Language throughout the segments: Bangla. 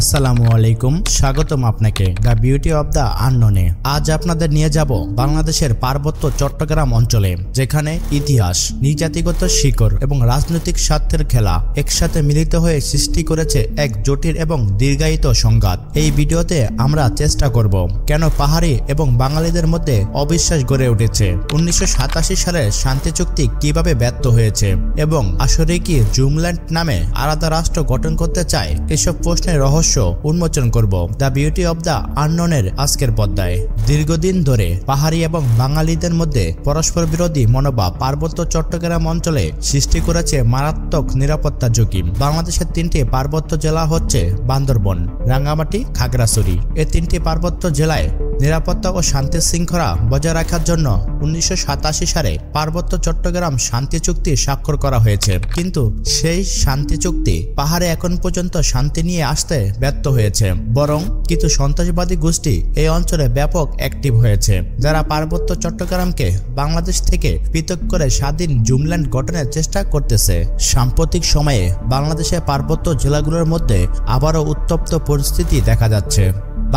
আসসালামু আলাইকুম, স্বাগতম আপনাকে দ্য বিউটি অব দ্য আননোনে। আজ আপনাদের নিয়ে যাব বাংলাদেশের পার্বত্য চট্টগ্রাম অঞ্চলে, যেখানে ইতিহাস, নৃজাতিগত শিকড় এবং রাজনৈতিক স্বার্থের খেলা একসাথে মিলিত হয়ে সৃষ্টি করেছে এক জটিল এবং দীর্ঘায়িত সংঘাত। এই ভিডিওতে আমরা চেষ্টা করব কেন পাহাড়ি এবং বাঙালিদের মধ্যে অবিশ্বাস গড়ে উঠেছে, 1987 সালের শান্তি চুক্তি কিভাবে ব্যর্থ হয়েছে এবং আসলে কি জুমল্যান্ড নামে আলাদা রাষ্ট্র গঠন করতে চায়, এসব প্রশ্নের রহস্য উন্মোচন করব দ্য বিউটি অব দ্য আননোনের আজকের পর্দায়। দীর্ঘদিন ধরে পাহাড়ি এবং বাঙালিদের মধ্যে পরস্পর বিরোধী মনোভাব পার্বত্য চট্টগ্রাম অঞ্চলে সৃষ্টি করেছে মারাত্মক নিরাপত্তা ঝুঁকি। বাংলাদেশের 3টি পার্বত্য জেলা হচ্ছে বান্দরবন, রাঙ্গামাটি, খাগড়াছড়ি। এই 3টি পার্বত্য জেলায় নিরাপত্তা ও শান্তি শৃঙ্খলা বজায় রাখার জন্য 1987 সালে পার্বত্য চট্টগ্রাম শান্তি চুক্তি স্বাক্ষর করা হয়েছে, কিন্তু সেই শান্তি চুক্তি পাহাড়ে এখন পর্যন্ত শান্তি নিয়ে আসতে ব্যর্থ হয়েছে। বরং কিছু সন্ত্রাসবাদী গোষ্ঠী এই অঞ্চলে ব্যাপক অ্যাক্টিভ হয়েছে, যারা পার্বত্য চট্টগ্রামকে বাংলাদেশ থেকে পৃথক করে স্বাধীন জুমল্যান্ড গঠনের চেষ্টা করতেছে। সাম্প্রতিক সময়ে বাংলাদেশের পার্বত্য জেলাগুলোর মধ্যে আবারও উত্তপ্ত পরিস্থিতি দেখা যাচ্ছে।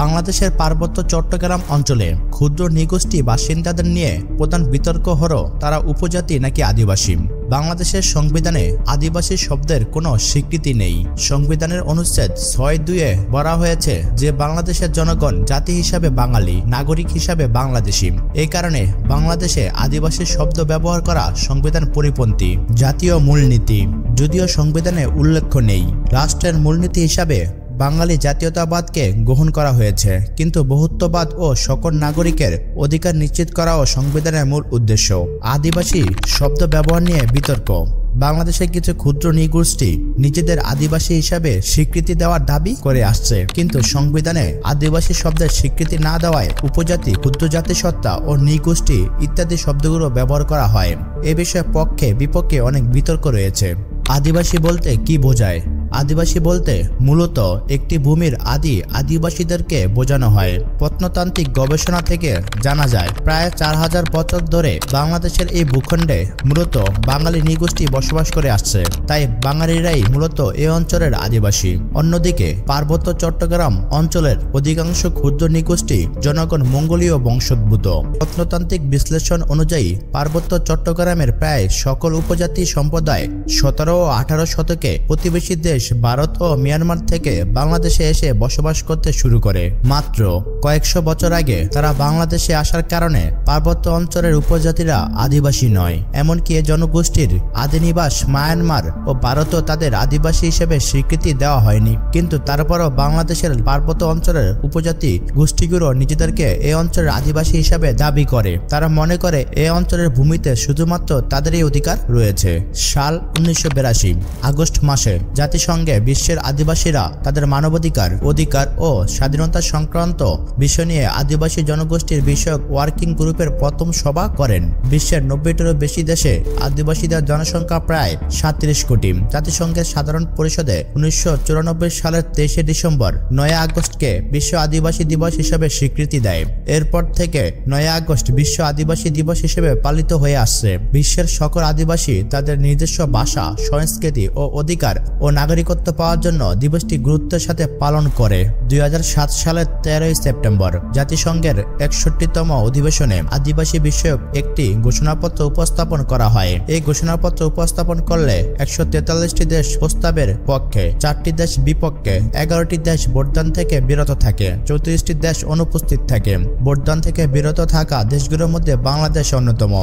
বাংলাদেশের পার্বত্য চট্টগ্রাম অঞ্চলে ক্ষুদ্র নৃগোষ্ঠী বাসিন্দাদের নিয়ে প্রধান বিতর্ক হলো তারা উপজাতি নাকি আদিবাসী। বাংলাদেশের সংবিধানে আদিবাসী শব্দের কোনো স্বীকৃতি নেই। সংবিধানের অনুচ্ছেদ 6(2)-এ বলা হয়েছে যে বাংলাদেশের জনগণ জাতি হিসাবে বাঙালি, নাগরিক হিসাবে বাংলাদেশী। এই কারণে বাংলাদেশে আদিবাসী শব্দ ব্যবহার করা সংবিধান পরিপন্থী। জাতীয় মূলনীতি যদিও সংবিধানে উল্লেখ নেই, রাষ্ট্রের মূলনীতি হিসাবে বাঙালি জাতীয়তাবাদকে গ্রহণ করা হয়েছে, কিন্তু বহুত্ববাদ ও সকল নাগরিকের অধিকার নিশ্চিত করাও সংবিধানের মূল উদ্দেশ্য। আদিবাসী শব্দ ব্যবহার নিয়ে বিতর্ক। বাংলাদেশের কিছু ক্ষুদ্র নৃগোষ্ঠী নিজেদের আদিবাসী হিসাবে স্বীকৃতি দেওয়ার দাবি করে আসছে, কিন্তু সংবিধানে আদিবাসী শব্দের স্বীকৃতি না দেওয়ায় উপজাতি, ক্ষুদ্র জাতিসত্তা ও নৃগোষ্ঠী ইত্যাদি শব্দগুলো ব্যবহার করা হয়। এ বিষয়ে পক্ষে বিপক্ষে অনেক বিতর্ক রয়েছে। আদিবাসী বলতে কি বোঝায়? আদিবাসী বলতে মূলত একটি ভূমির আদিবাসীদেরকে বোঝানো হয়। প্রত্নতান্ত্রিক গবেষণা থেকে জানা যায় প্রায় 4000 বছর ধরে বাংলাদেশের এই ভূখণ্ডে মূলত বাঙালি নৃগোষ্ঠী বসবাস করে আসছে, তাই বাঙালিরাই মূলত এই অঞ্চলের আদিবাসী। অন্যদিকে পার্বত্য চট্টগ্রাম অঞ্চলের অধিকাংশ ক্ষুদ্র নৃগোষ্ঠী জনগণ মঙ্গোলীয় বংশোদ্ভূত। প্রত্নতান্ত্রিক বিশ্লেষণ অনুযায়ী পার্বত্য চট্টগ্রামের প্রায় সকল উপজাতি সম্প্রদায় 17 ও 18 শতকে প্রতিবেশী দেশ ভারত ও মিয়ানমার থেকে বাংলাদেশে এসে বসবাস করতে শুরু করে। মাত্র কয়েকশো বছর আগে তারা বাংলাদেশে আসার কারণে পার্বত্য অঞ্চলের উপজাতিরা আদিবাসী নয়, এমনকি এ জনগোষ্ঠীর আদিনিবাস মায়ানমার ও ভারতও তাদের আদিবাসী হিসেবে স্বীকৃতি দেওয়া হয়নি। কিন্তু তারপরও বাংলাদেশের পার্বত্য অঞ্চলের উপজাতি গোষ্ঠীগুলো নিজেদেরকে এই অঞ্চলের আদিবাসী হিসাবে দাবি করে। তারা মনে করে এই অঞ্চলের ভূমিতে শুধুমাত্র তাদেরই অধিকার রয়েছে। সাল 1982 আগস্ট মাসে জাতিসংঘে বিশ্বের আদিবাসীরা তাদের মানবাধিকার, অধিকার ও স্বাধীনতা সংক্রান্ত বিষয় নিয়ে আদিবাসী জনগোষ্ঠীর বিষয়ক ওয়ার্কিং গ্রুপের প্রথম সভা করেন। বিশ্বের 90-টিরও বেশি দেশে আদিবাসীদের জনসংখ্যা প্রায় 37 কোটি। জাতিসংঘের সাধারণ পরিষদে 1994 সালের 23 ডিসেম্বর 9 আগস্টকে বিশ্ব আদিবাসী দিবস হিসেবে স্বীকৃতি দেয়। এরপর থেকে 9 আগস্ট বিশ্ব আদিবাসী দিবস হিসেবে পালিত হয়ে আসছে। বিশ্বের সকল আদিবাসী তাদের নিজস্ব ভাষা, সংস্কৃতি ও অধিকার ও নাগরিকত্ব পাওয়ার জন্য দিবসটি গুরুত্বের সাথে পালন করে। 2007 সালের 13 সেপ্টেম্বর জাতিসংঘের 61তম অধিবেশনে আদিবাসী বিষয়ক একটি ঘোষণাপত্র উপস্থাপন করা হয়। এই ঘোষণাপত্র উপস্থাপন করলে 143টি দেশ প্রস্তাবের পক্ষে, 4টি দেশ বিপক্ষে, 11টি দেশ ভোটদান থেকে বিরত থাকে, 34টি দেশ অনুপস্থিত থাকে। ভোটদান থেকে বিরত থাকা দেশগুলোর মধ্যে বাংলাদেশ অন্যতম।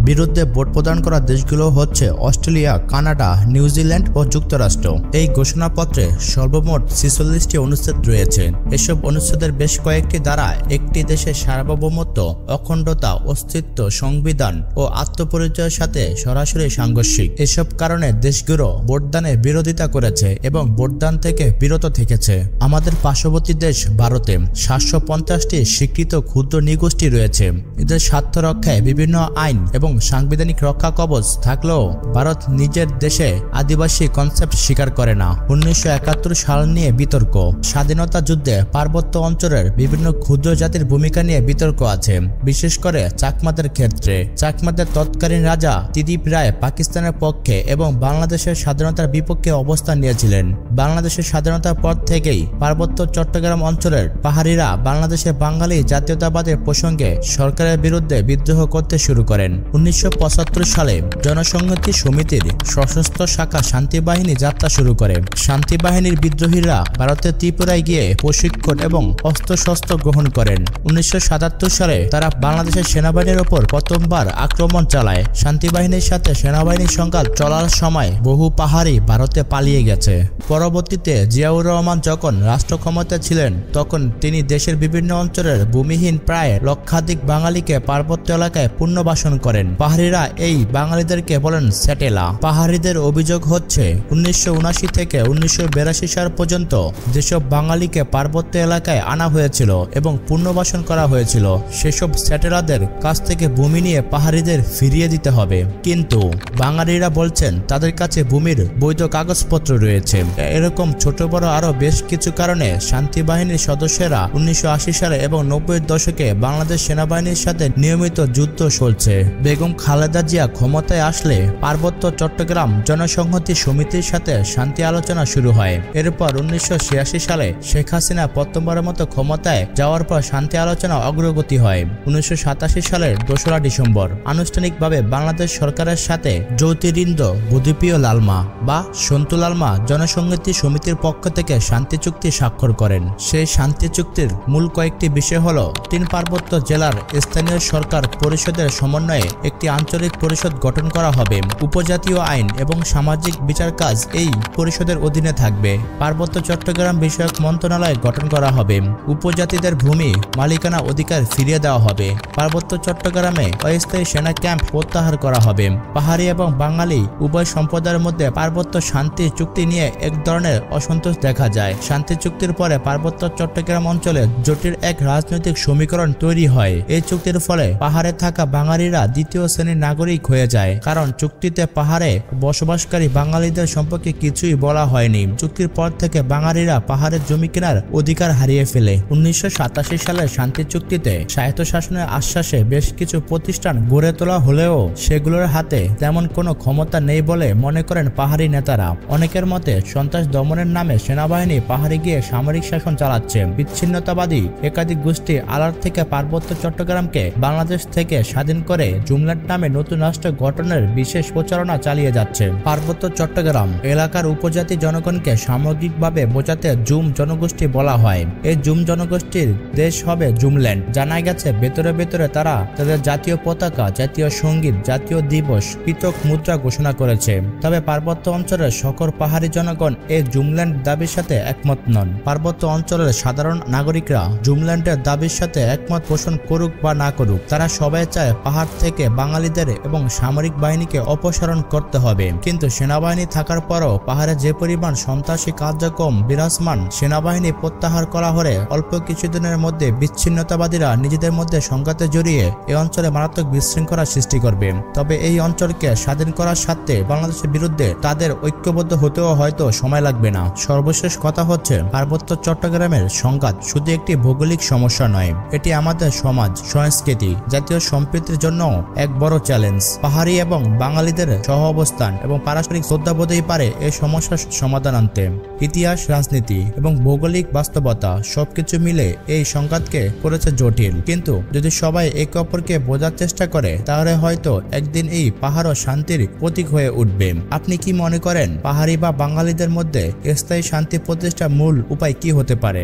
বিরুদ্ধে ভোট প্রদান করা দেশগুলো হচ্ছে অস্ট্রেলিয়া, কানাডা, নিউজিল্যান্ড ও যুক্তরাষ্ট্র। এই ঘোষণাপত্রে সর্বমোট 46টি অনুচ্ছেদ রয়েছে। এসব অনুচ্ছেদের বেশ কয়েকটি দ্বারা একটি দেশের সার্বভৌমত্ব, অখণ্ডতা, অস্তিত্ব, সংবিধান ও আত্মপরিচয়ের সাথে সরাসরি সাংঘর্ষিক। এসব কারণে দেশগুলো ভোটদানের বিরোধিতা করেছে এবং ভোটদান থেকে বিরত থেকেছে। আমাদের পার্শ্ববর্তী দেশ ভারতে 750টি স্বীকৃত ক্ষুদ্র নৃগোষ্ঠী রয়েছে। এদের স্বার্থ রক্ষায় বিভিন্ন আইন এবং সাংবিধানিক রক্ষা কবচ থাকলেও ভারত নিজের দেশে আদিবাসী কনসেপ্ট স্বীকার করে না। 1971 সাল নিয়ে বিতর্ক। স্বাধীনতা যুদ্ধে পার্বত্য অঞ্চলের বিভিন্ন ক্ষুদ্র জাতির ভূমিকা নিয়ে বিতর্ক আছে, বিশেষ করে চাকমাদের ক্ষেত্রে। চাকমাদের তৎকালীন রাজা ত্রিদিব রায় পাকিস্তানের পক্ষে এবং বাংলাদেশের স্বাধীনতার বিপক্ষে অবস্থান নিয়েছিলেন। বাংলাদেশের স্বাধীনতার পর থেকেই পার্বত্য চট্টগ্রাম অঞ্চলের পাহাড়িরা বাংলাদেশে বাঙালি জাতীয়তাবাদের প্রসঙ্গে সরকারের বিরুদ্ধে বিদ্রোহ করতে শুরু করেন। 1975 সালে জনসংহতি সমিতির সশস্ত্র শাখা শান্তি বাহিনী যাত্রা শুরু করে। শান্তি বাহিনীর বিদ্রোহীরা ভারতের ত্রিপুরায় গিয়ে প্রশিক্ষণ এবং অস্ত্রশস্ত্র গ্রহণ করেন। 1977 সালে তারা বাংলাদেশের সেনাবাহিনীর ওপর প্রথমবার আক্রমণ চালায়। শান্তি বাহিনীর সাথে সেনাবাহিনীর সংঘাত চলার সময় বহু পাহাড়ি ভারতে পালিয়ে গেছে। পরবর্তীতে জিয়াউর রহমান যখন রাষ্ট্র ক্ষমতায় ছিলেন তখন তিনি দেশের বিভিন্ন অঞ্চলের ভূমিহীন প্রায় লক্ষাধিক বাঙালিকে পার্বত্য এলাকায় পুনর্বাসন করেন। পাহাড়িরা এই বাঙালিদেরকে বলেন স্যাটেলা। পাহাড়িদের অভিযোগ হচ্ছে 1979 থেকে 1982 সাল পর্যন্ত যেসব বাঙালিকে পার্বত্য এলাকায় আনা হয়েছিল এবং পুনর্বাসন করা হয়েছিল সেসব স্যাটেলাদের কাছ থেকে ভূমি নিয়ে পাহাড়িদের ফিরিয়ে দিতে হবে। কিন্তু বাঙালিরা বলছেন তাদের কাছে ভূমির বৈধ কাগজপত্র রয়েছে। এরকম ছোট বড় আরো বেশ কিছু কারণে শান্তি বাহিনীর সদস্যরা 1980 সালে এবং 90-এর দশকে বাংলাদেশ সেনাবাহিনীর সাথে নিয়মিত যুদ্ধ চলছে। বেগম খালেদা জিয়া ক্ষমতায় আসলে পার্বত্য চট্টগ্রাম জনসংহতি সমিতির সাথে শান্তি আলোচনা শুরু হয়। এরপর 1986 সালে শেখ হাসিনা প্রথমবারের মতো ক্ষমতায় যাওয়ার পর শান্তি আলোচনা অগ্রগতি হয়। 1987 সালের 2রা ডিসেম্বর আনুষ্ঠানিকভাবে বাংলাদেশ সরকারের সাথে জ্যোতিরিন্দ্র বুদ্ধিপ্রিয় লালমা বা সন্তু লালমা জনসংহতি সমিতির পক্ষ থেকে শান্তি চুক্তি স্বাক্ষর করেন। সেই শান্তি চুক্তির মূল কয়েকটি বিষয় হল 3 পার্বত্য জেলার স্থানীয় সরকার পরিষদের সমন্বয়ে একটি আঞ্চলিক পরিষদ গঠন করা হবে। উপজাতীয় আইন এবং সামাজিক বিচার কাজ এই পরিষদের অধীনে থাকবে। পার্বত্য চট্টগ্রাম বিষয়ক মন্ত্রণালয় গঠন করা হবে। উপজাতিদের ভূমি মালিকানা অধিকার ফিরিয়ে দেওয়া হবে। পার্বত্য চট্টগ্রামে অস্থায়ী সেনা ক্যাম্প প্রত্যাহার করা হবে। পাহাড়ি এবং বাঙালি উভয় সম্প্রদায়ের মধ্যে পার্বত্য শান্তি চুক্তি নিয়ে এক ধরনের অসন্তোষ দেখা যায়। শান্তি চুক্তির পরে পার্বত্য চট্টগ্রাম অঞ্চলে জটিল এক রাজনৈতিক সমীকরণ তৈরি হয়। এই চুক্তির ফলে পাহাড়ে থাকা বাঙালিরা দ্বিতীয় শ্রেণীর নাগরিক হয়ে যায়, কারণ চুক্তিতে পাহাড়ে বসবাসকারী বাঙালিদের সম্পর্কে কিছুই বলা হয়নি। চুক্তির পর থেকে বাঙালিরা পাহাড়ের জমি কেনার অধিকার হারিয়ে ফেলে। 1987 সালের শান্তি চুক্তিতে স্বায়ত্তশাসনের আশ্বাসে বেশ কিছু প্রতিষ্ঠান গড়ে তোলা হলেও সেগুলোর হাতে তেমন কোনো ক্ষমতা নেই বলে মনে করেন পাহাড়ি নেতারা। অনেকের মতে সন্ত্রাস দমনের নামে সেনাবাহিনী পাহাড়ে গিয়ে সামরিক শাসন চালাচ্ছে। বিচ্ছিন্নতাবাদী একাধিক গোষ্ঠী আলার থেকে পার্বত্য চট্টগ্রামকে বাংলাদেশ থেকে স্বাধীন করে জুমল্যান্ড নামে নতুন রাষ্ট্র গঠনের বিশেষ প্রচারণা চালিয়ে যাচ্ছে। পার্বত্য চট্টগ্রাম এলাকার উপজাতি জনগণকে সামগ্রিকভাবে বোঝাতে জুম জনগোষ্ঠী বলা হয়। এই জুম জনগোষ্ঠীর দেশ হবে জুমল্যান্ড। জানা গেছে ভেতরে ভেতরে তারা তাদের জাতীয় পতাকা, জাতীয় সঙ্গীত, জাতীয় দিবস, পৃথক মুদ্রা ঘোষণা করেছে। তবে পার্বত্য অঞ্চলের সকল পাহাড়ি জনগণ এই জুমল্যান্ড দাবির সাথে একমত নন। পার্বত্য অঞ্চলের সাধারণ নাগরিকরা জুমল্যান্ডের দাবির সাথে একমত পোষণ করুক বা না করুক, তারা সবাই চায় পাহাড় থেকে বাঙালিদের এবং সামরিক বাহিনীকে অপসারণ করতে হবে। কিন্তু সেনাবাহিনী থাকার পরও পাহাড়ে যে পরিমাণ সন্ত্রাসী কার্যক্রম বিরাজমান, সেনাবাহিনী প্রত্যাহার করা হলে অল্প কিছুদিনের মধ্যে বিচ্ছিন্নতাবাদীরা নিজেদের মধ্যে সংঘাতে জড়িয়ে এই অঞ্চলে মারাত্মক বিশৃঙ্খলা সৃষ্টি করবে। তবে এই অঞ্চলকে স্বাধীন করার স্বার্থে বাংলাদেশের বিরুদ্ধে তাদের ঐক্যবদ্ধ হতেও হয়তো সময় লাগবে না। সর্বশেষ কথা হচ্ছে, পার্বত্য চট্টগ্রামের সংঘাত শুধু একটি ভৌগোলিক সমস্যা নয়, এটি আমাদের সমাজ, সংস্কৃতি, জাতীয় সম্প্রীতির জন্য এক বড় চ্যালেঞ্জ। পাহাড়ি এবং বাঙালিদের সহ অবস্থান এবং পারস্পরিক শ্রদ্ধাবোধই পারে এই সমস্যার সমাধান আনতে। ইতিহাস, রাজনীতি এবং ভৌগোলিক বাস্তবতা সবকিছু মিলে এই সংঘাতকে করেছে জটিল। কিন্তু যদি সবাই একে অপরকে বোঝার চেষ্টা করে তাহলে হয়তো একদিন এই পাহাড় শান্তির প্রতীক হয়ে উঠবে। আপনি কি মনে করেন পাহাড়ি বা বাঙালিদের মধ্যে স্থায়ী শান্তি প্রতিষ্ঠার মূল উপায় কি হতে পারে?